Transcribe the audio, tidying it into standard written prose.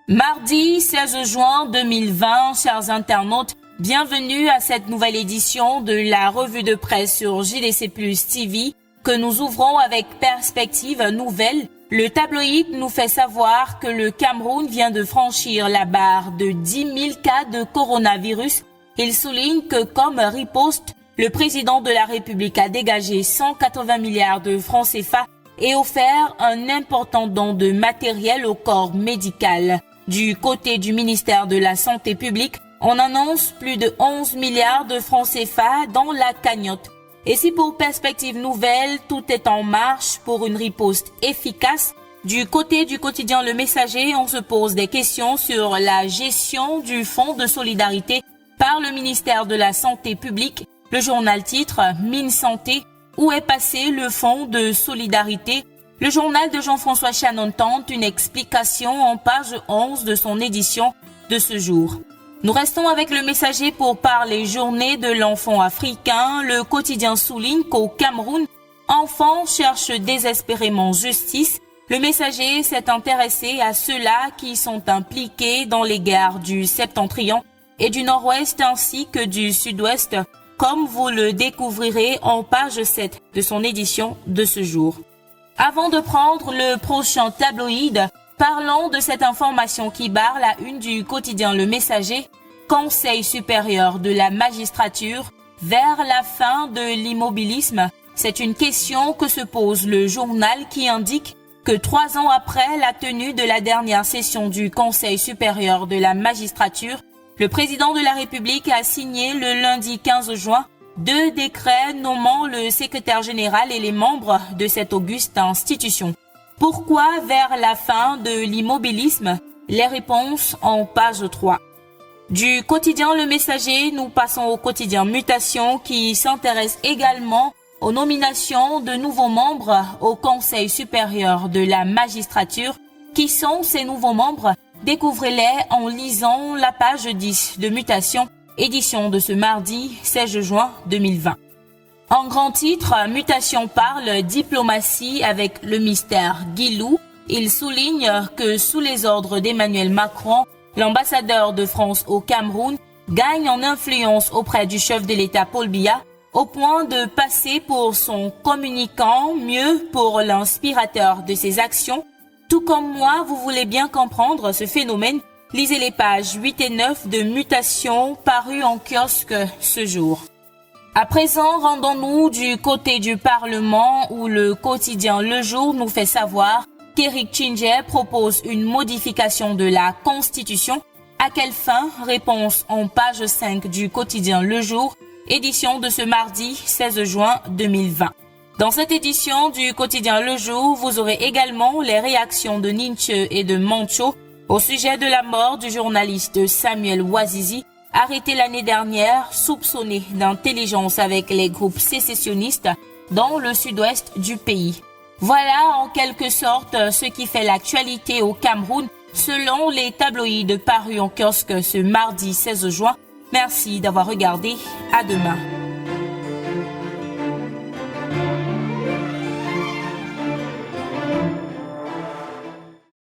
Mardi 16 juin 2020, chers internautes, bienvenue à cette nouvelle édition de la revue de presse sur JDC Plus TV que nous ouvrons avec perspective nouvelle. Le tabloïd nous fait savoir que le Cameroun vient de franchir la barre de 10 000 cas de coronavirus. Il souligne que comme riposte, le président de la République a dégagé 180 milliards de francs CFA et offert un important don de matériel au corps médical. Du côté du ministère de la Santé publique, on annonce plus de 11 milliards de francs CFA dans la cagnotte. Et si pour perspective nouvelle, tout est en marche pour une riposte efficace, du côté du quotidien Le Messager, on se pose des questions sur la gestion du fonds de solidarité par le ministère de la Santé publique. Le journal titre « Mine Santé, où est passé le fonds de solidarité ?» Le journal de Jean-François Chanon tente une explication en page 11 de son édition de ce jour. Nous restons avec Le Messager pour parler journée de l'enfant africain. Le quotidien souligne qu'au Cameroun, enfants cherchent désespérément justice. Le Messager s'est intéressé à ceux-là qui sont impliqués dans les guerres du Septentrion et du Nord-Ouest ainsi que du Sud-Ouest, comme vous le découvrirez en page 7 de son édition de ce jour. Avant de prendre le prochain tabloïd, parlons de cette information qui barre la une du quotidien Le Messager. Conseil supérieur de la magistrature vers la fin de l'immobilisme. C'est une question que se pose le journal qui indique que 3 ans après la tenue de la dernière session du Conseil supérieur de la magistrature, le président de la République a signé le lundi 15 juin 2 décrets nommant le secrétaire général et les membres de cette auguste institution. Pourquoi vers la fin de l'immobilisme? Les réponses en page 3. Du quotidien Le Messager, nous passons au quotidien Mutation qui s'intéresse également aux nominations de nouveaux membres au Conseil supérieur de la magistrature. Qui sont ces nouveaux membres? Découvrez-les en lisant la page 10 de Mutation, édition de ce mardi 16 juin 2020. En grand titre, Mutation parle diplomatie avec le mystère Guilou. Il souligne que sous les ordres d'Emmanuel Macron, l'ambassadeur de France au Cameroun gagne en influence auprès du chef de l'État Paul Biya au point de passer pour son communicant, mieux pour l'inspirateur de ses actions. Tout comme moi, vous voulez bien comprendre ce phénomène. Lisez les pages 8 et 9 de Mutation parues en kiosque ce jour. À présent, rendons-nous du côté du Parlement où le quotidien Le Jour nous fait savoir qu'Éric Tchindjé propose une modification de la Constitution. À quelle fin? Réponse en page 5 du quotidien Le Jour, édition de ce mardi 16 juin 2020. Dans cette édition du quotidien Le Jour, vous aurez également les réactions de Ninche et de Mancho au sujet de la mort du journaliste Samuel Ouazizi, arrêté l'année dernière, soupçonné d'intelligence avec les groupes sécessionnistes dans le sud-ouest du pays. Voilà en quelque sorte ce qui fait l'actualité au Cameroun selon les tabloïds parus en kiosque ce mardi 16 juin. Merci d'avoir regardé. À demain.